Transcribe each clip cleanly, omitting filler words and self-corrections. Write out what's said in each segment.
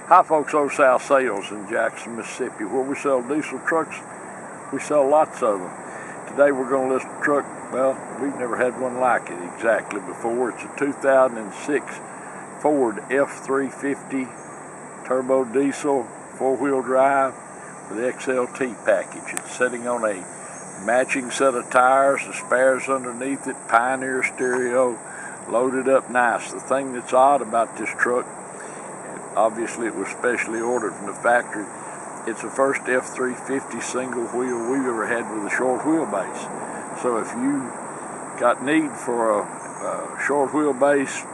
Hi folks, Old South Sales in Jackson, Mississippi, where we sell diesel trucks. We sell lots of them. Today we're going to list a truck, well, we've never had one like it exactly before. It's a 2006 Ford F350 turbo diesel, four-wheel drive with the XLT package. It's sitting on a matching set of tires, the spares underneath it, Pioneer stereo, loaded up nice. The thing that's odd about this truck, obviously it was specially ordered from the factory, it's the first F350 single wheel we've ever had with a short wheelbase. So if you got need for a short wheelbase,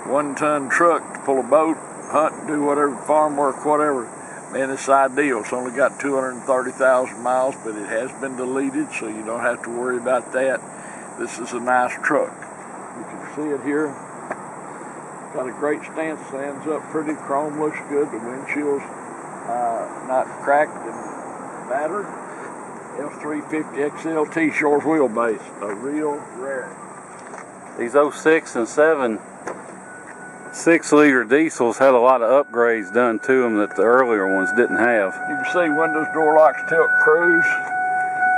1-ton truck to pull a boat, hunt, do whatever, farm work, whatever, man, it's ideal. It's only got 230,000 miles, but it has been deleted, so you don't have to worry about that. This is a nice truck. You can see it here. Got a great stance, stands up pretty, chrome looks good, the windshield's not cracked and battered. F350 XLT short wheelbase, a real rare. These 06 and 7 6-liter diesels had a lot of upgrades done to them that the earlier ones didn't have. You can see windows, door locks, tilt cruise.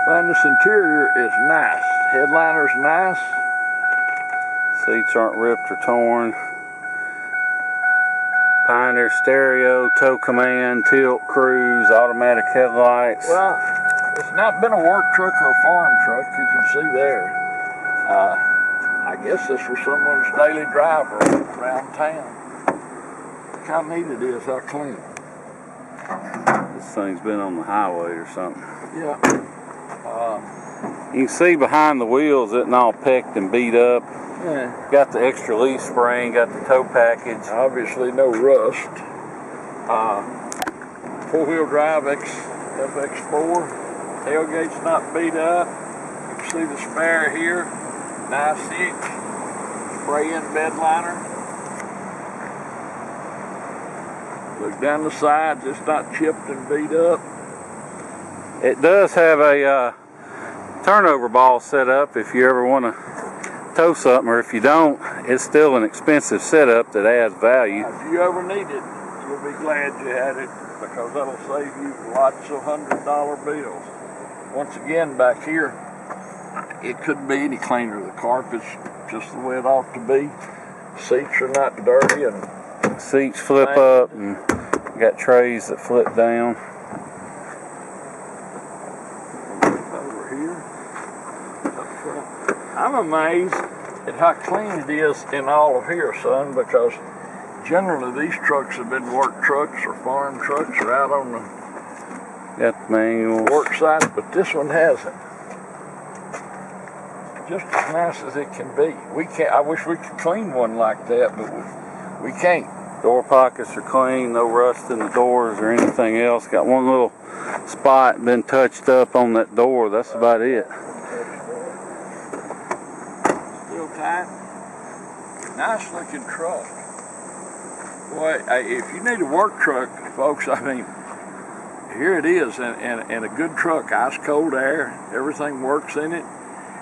Man, this interior is nice. Headliner's nice. Seats aren't ripped or torn. Pioneer stereo, tow command, tilt cruise, automatic headlights. Well, it's not been a work truck or a farm truck, you can see there. I guess this was someone's daily driver around town. Look how neat it is, how clean. This thing's been on the highway or something. Yeah. You can see behind the wheels it's all pecked and beat up. Yeah. Got the extra leaf spring, got the tow package. Obviously no rust. Four-wheel drive FX4. Tailgate's not beat up. You can see the spare here. Nice hitch. Spray-in bed liner. Look down the sides, it's not chipped and beat up. It does have a turnover ball set up if you ever want to tow something, or if you don't, it's still an expensive setup that adds value. If you ever need it, you'll be glad you had it, because that'll save you lots of $100 bills. Once again, back here, it couldn't be any cleaner. The carpet's just the way it ought to be. Seats are not dirty, and seats flip up, and got trays that flip down. Over here, up front. I'm amazed at how clean it is in all of here, son, because generally these trucks have been work trucks or farm trucks or out on the got the manuals, work sites, but this one hasn't. Just as nice as it can be. We can't. I wish we could clean one like that, but we can't. Door pockets are clean, no rust in the doors or anything else. Got one little spot been touched up on that door. That's about it. Still tight. Nice looking truck. Boy, if you need a work truck, folks, I mean, here it is, and a good truck, ice cold air, everything works in it.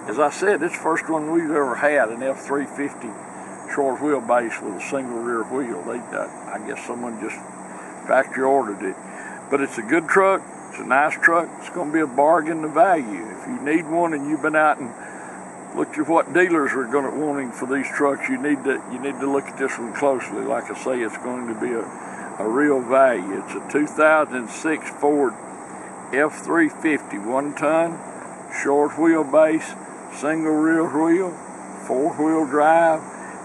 As I said, it's the first one we've ever had, an F350 short wheelbase with a single rear wheel. I guess someone just factory ordered it. But it's a good truck, it's a nice truck, it's going to be a bargain to value. If you need one and you've been out and looked at what dealers are wanting for these trucks, you need to look at this one closely. Like I say, it's going to be a real value. It's a 2006 Ford F350, 1-ton, short wheelbase, single rear wheel, four-wheel drive,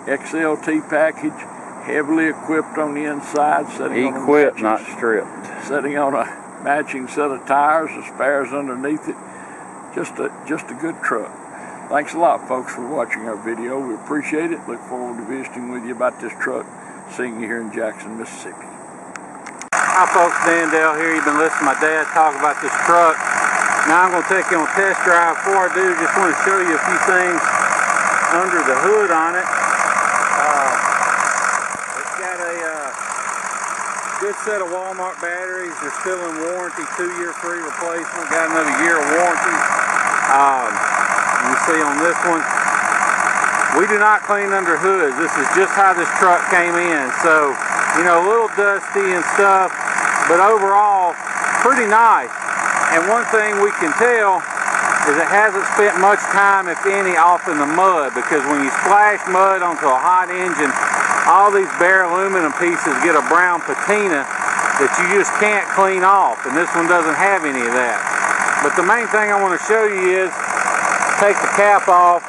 XLT package, heavily equipped on the inside. Equipped, not stripped. Sitting on a matching set of tires, the spares underneath it. Just a good truck. Thanks a lot, folks, for watching our video. We appreciate it. Look forward to visiting with you about this truck, seeing you here in Jackson, Mississippi. Hi, folks. Dan Dale here. You've been listening to my dad talk about this truck. Now I'm going to take you on a test drive. Before I do, just want to show you a few things under the hood on it. It's got a good set of Walmart batteries. They're still in warranty, 2-year free replacement. Got another year of warranty. You see on this one, we do not clean under hoods. This is just how this truck came in. So you know, a little dusty and stuff, but overall pretty nice. And one thing we can tell is it hasn't spent much time, if any, off in the mud, because when you splash mud onto a hot engine, all these bare aluminum pieces get a brown patina that you just can't clean off, and this one doesn't have any of that. But the main thing I want to show you is, take the cap off,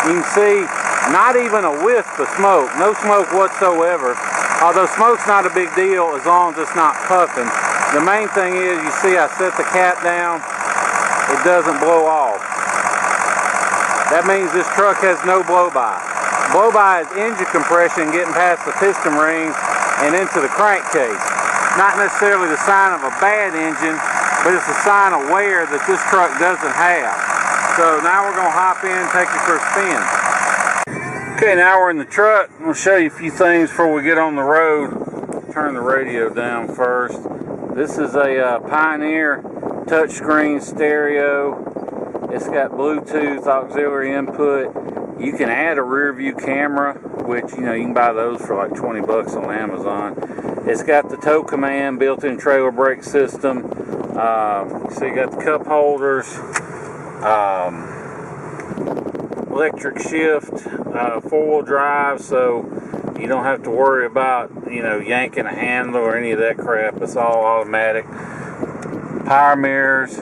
you can see not even a whiff of smoke, no smoke whatsoever, although smoke's not a big deal as long as it's not puffing. The main thing is, you see I set the cap down, it doesn't blow off. That means this truck has no blow-by. Blow-by is engine compression getting past the piston rings and into the crankcase. Not necessarily the sign of a bad engine, but it's a sign of wear that this truck doesn't have. So now we're going to hop in and take you for a spin. Okay, now we're in the truck. I'm going to show you a few things before we get on the road. Turn the radio down first. This is a Pioneer touchscreen stereo. It's got Bluetooth auxiliary input. You can add a rear view camera, which, you know, you can buy those for like 20 bucks on Amazon. It's got the tow command, built-in trailer brake system. So you got the cup holders, electric shift, four-wheel drive, so you don't have to worry about, you know, yanking a handle or any of that crap. It's all automatic. Power mirrors,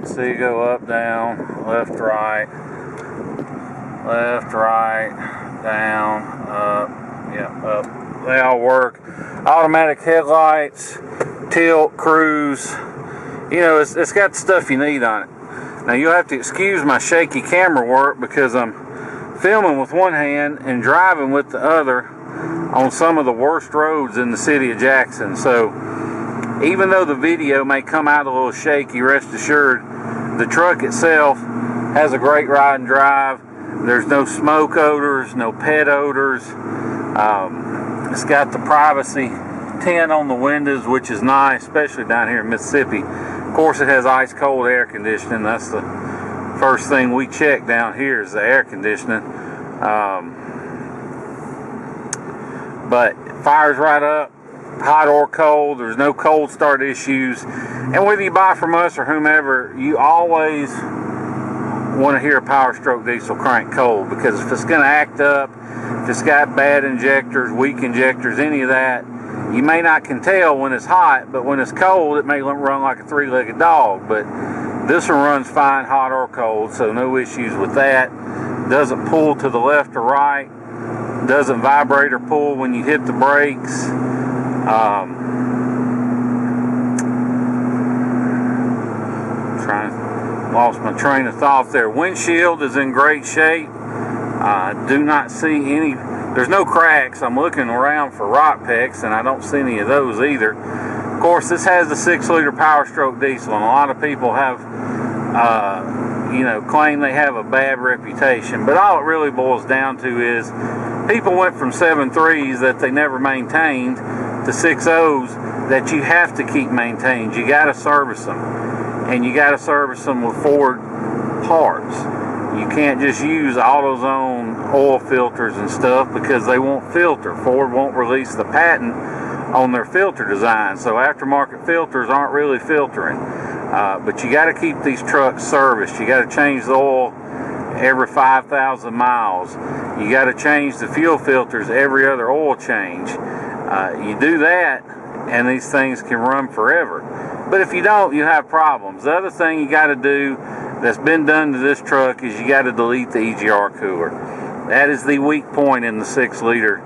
so you go up, down, left, right, down, up, yeah, up. They all work. Automatic headlights, tilt, cruise. You know, it's got the stuff you need on it. Now you'll have to excuse my shaky camera work because I'm filming with one hand and driving with the other on some of the worst roads in the city of Jackson. So even though the video may come out a little shaky, rest assured the truck itself has a great ride and drive. There's no smoke odors, no pet odors. It's got the privacy tint on the windows, which is nice, especially down here in Mississippi. Of course, it has ice cold air conditioning. That's the first thing we check down here is the air conditioning. But it fires right up, hot or cold. There's no cold start issues. And whether you buy from us or whomever, you always want to hear a Power Stroke diesel crank cold, because if it's going to act up, if it's got bad injectors, weak injectors, any of that, you may not can tell when it's hot, but when it's cold, it may run like a three-legged dog. But this one runs fine, hot or cold, so no issues with that. Doesn't pull to the left or right. Doesn't vibrate or pull when you hit the brakes. Lost my train of thought there. Windshield is in great shape. Do not see any, there's no cracks. I'm looking around for rock pecks and I don't see any of those either. Of course, this has the 6-liter Power Stroke diesel, and a lot of people have you know, claim they have a bad reputation, but all it really boils down to is people went from 7.3s that they never maintained to 6.0s that you have to keep maintained. You got to service them, and you got to service them with Ford parts. You can't just use AutoZone oil filters and stuff because they won't filter. Ford won't release the patent on their filter design, so aftermarket filters aren't really filtering. But you got to keep these trucks serviced. You got to change the oil every 5,000 miles. You got to change the fuel filters every other oil change. You do that, and these things can run forever. But if you don't, you have problems. The other thing you got to do that's been done to this truck is you got to delete the EGR cooler. That is the weak point in the 6-liter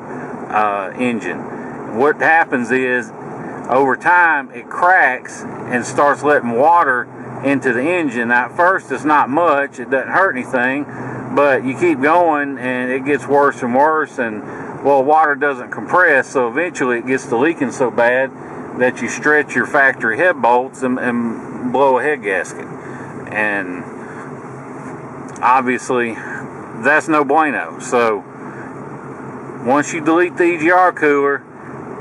engine. What happens is, over time, it cracks and starts letting water into the engine. Now, at first, it's not much. It doesn't hurt anything. But you keep going, and it gets worse and worse. And, well, water doesn't compress. So eventually, it gets to leaking so bad that you stretch your factory head bolts and blow a head gasket. And obviously, that's no bueno. So once you delete the EGR cooler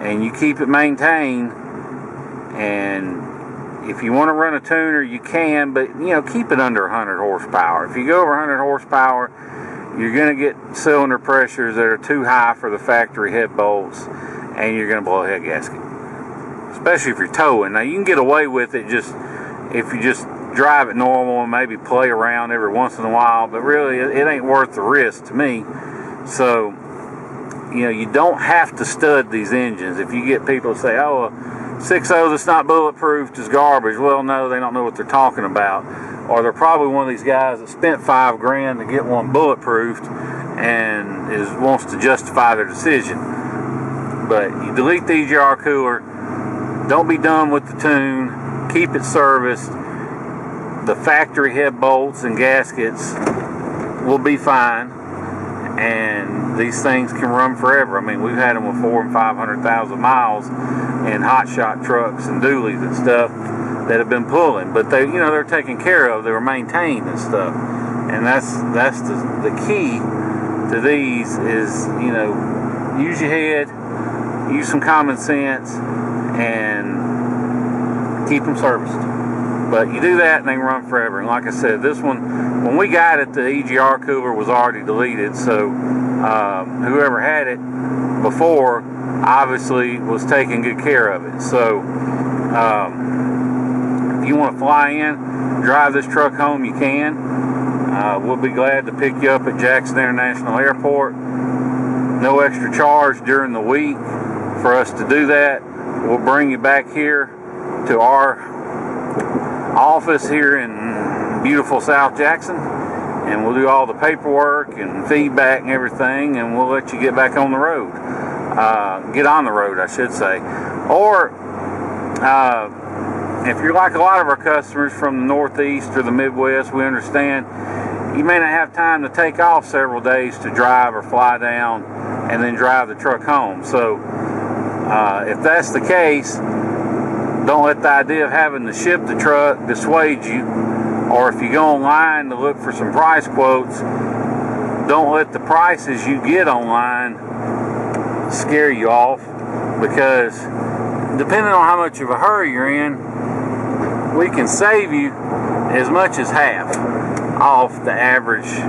and you keep it maintained, and if you want to run a tuner, you can, but you know, keep it under 100 horsepower. If you go over 100 horsepower, you're going to get cylinder pressures that are too high for the factory head bolts, and you're going to blow a head gasket, especially if you're towing. Now, you can get away with it just if you just drive it normal and maybe play around every once in a while, but really it ain't worth the risk to me. So, you know, you don't have to stud these engines. If you get people say, oh, a 6.0 that's not bulletproof is garbage. Well, no, they don't know what they're talking about. Or they're probably one of these guys that spent $5,000 to get one bulletproofed and wants to justify their decision. But you delete the EGR cooler, don't be done with the tune, keep it serviced. The factory head bolts and gaskets will be fine, and these things can run forever. I mean, we've had them with 400,000 and 500,000 miles in hotshot trucks and dualies and stuff that have been pulling, but they, you know, they're taken care of, they were maintained and stuff, and that's the key to these is, you know, use your head, use some common sense, and keep them serviced. But you do that and they run forever. And like I said, this one, when we got it, the EGR cooler was already deleted, so whoever had it before obviously was taking good care of it. So if you want to fly in, drive this truck home, you can. We'll be glad to pick you up at Jackson International Airport. No extra charge during the week for us to do that. We'll bring you back here to our office here in beautiful South Jackson, and we'll do all the paperwork and feedback and everything, and we'll let you get back on the road. Get on the road, I should say. Or if you're like a lot of our customers from the Northeast or the Midwest, we understand you may not have time to take off several days to drive or fly down and then drive the truck home. So if that's the case, don't let the idea of having to ship the truck dissuade you. Or if you go online to look for some price quotes, don't let the prices you get online scare you off, because depending on how much of a hurry you're in, we can save you as much as half off the average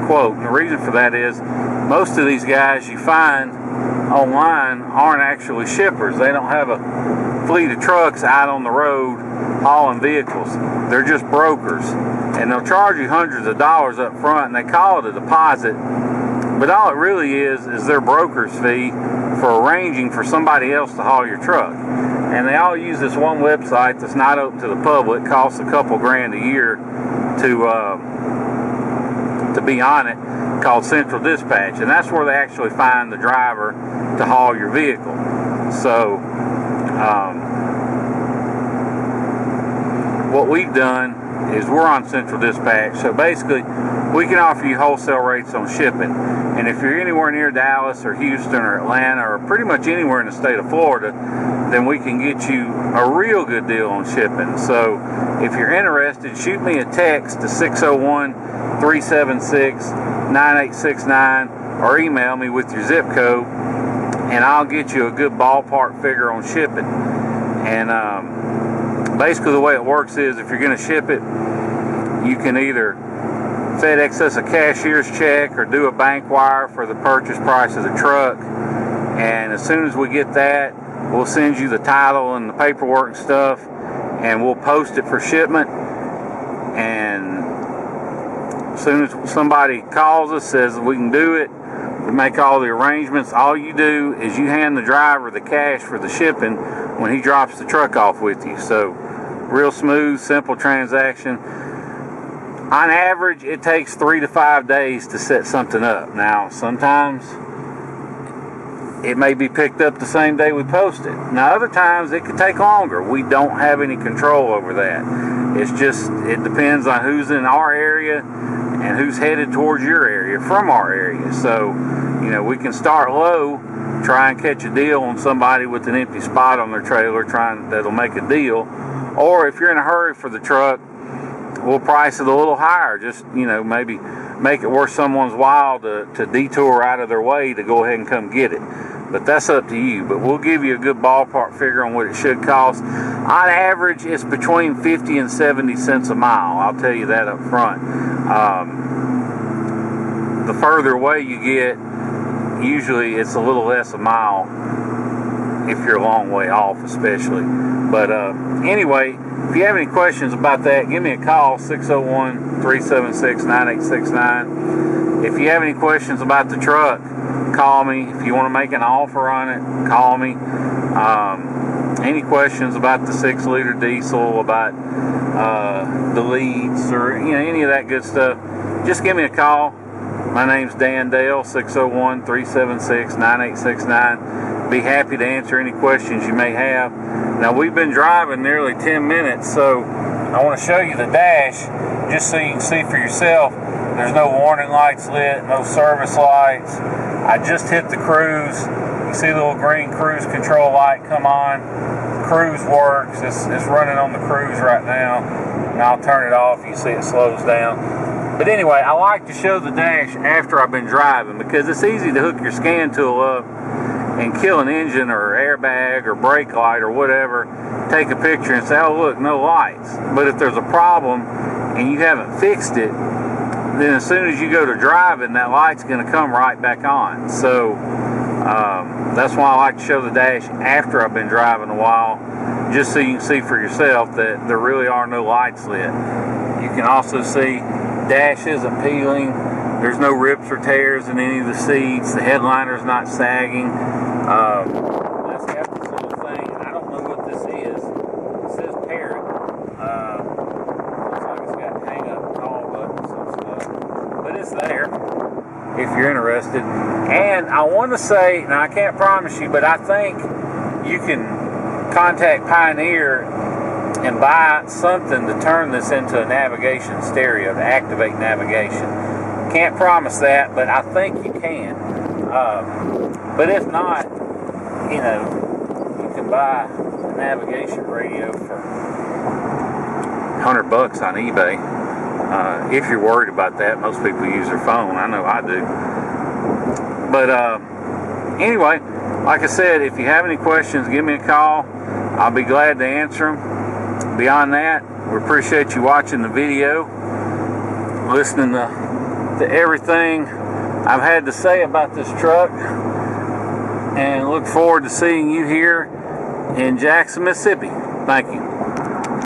quote. And the reason for that is most of these guys you find online aren't actually shippers. They don't have a fleet of trucks out on the road hauling vehicles. They're just brokers, and they'll charge you hundreds of dollars up front, and they call it a deposit, but all it really is their broker's fee for arranging for somebody else to haul your truck. And they all use this one website that's not open to the public, costs a couple grand a year to be on it, called Central Dispatch, and that's where they actually find the driver to haul your vehicle. So what we've done is we're on Central Dispatch, so basically we can offer you wholesale rates on shipping. And if you're anywhere near Dallas or Houston or Atlanta or pretty much anywhere in the state of Florida, then we can get you a real good deal on shipping. So if you're interested, shoot me a text to 601-376-9869 or email me with your zip code, and I'll get you a good ballpark figure on shipping. And basically the way it works is if you're going to ship it, you can either FedEx us a cashier's check or do a bank wire for the purchase price of the truck. And as soon as we get that, we'll send you the title and the paperwork and stuff, and we'll post it for shipment. And as soon as somebody calls us, says we can do it, we make all the arrangements. All you do is you hand the driver the cash for the shipping when he drops the truck off with you. So real smooth, simple transaction. On average, it takes 3 to 5 days to set something up. Now, sometimes it may be picked up the same day we post it. Now, other times it could take longer. We don't have any control over that. It's just, it depends on who's in our area and who's headed towards your area from our area. So, you know, we can start low, try and catch a deal on somebody with an empty spot on their trailer, that'll make a deal. Or if you're in a hurry for the truck, we'll price it a little higher. Just, you know, maybe make it worth someone's while to detour out of their way to go ahead and come get it. But that's up to you. But we'll give you a good ballpark figure on what it should cost. On average, it's between 50 and 70 cents a mile. I'll tell you that up front. The further away you get, usually it's a little less a mile if you're a long way off, especially. But anyway, if you have any questions about that, give me a call, 601-376-9869. If you have any questions about the truck, call me. If you want to make an offer on it, call me. Any questions about the 6-liter diesel, about the leads, or any of that good stuff, just give me a call. My name's Dan Dale, 601-376-9869. Be happy to answer any questions you may have. Now, we've been driving nearly 10 minutes, so I want to show you the dash just so you can see for yourself. There's no warning lights lit, no service lights. I just hit the cruise. You see the little green cruise control light come on. Cruise works. It's running on the cruise right now. And I'll turn it off. You see it slows down. But anyway, I like to show the dash after I've been driving because it's easy to hook your scan tool up and kill an engine or airbag or brake light or whatever. Take a picture and say, oh look, no lights. But if there's a problem and you haven't fixed it, then as soon as you go to driving, that light's going to come right back on. So that's why I like to show the dash after I've been driving a while, just so you can see for yourself that there really are no lights lit. You can also see dash isn't peeling. There's no rips or tears in any of the seats. The headliner's not sagging. Let's have this little thing. I don't know what this is. It says Parrot. Looks like it's got hang up call buttons and stuff. But it's there if you're interested. And I want to say, now I can't promise you, but I think you can contact Pioneer and buy something to turn this into a navigation stereo, to activate navigation. Can't promise that, but I think you can. But if not, you can buy a navigation radio for $100 on eBay. If you're worried about that, most people use their phone. I know I do. But anyway, like I said, if you have any questions, give me a call. I'll be glad to answer them. Beyond that, we appreciate you watching the video, listening to everything I've had to say about this truck, and look forward to seeing you here in Jackson, Mississippi. Thank you.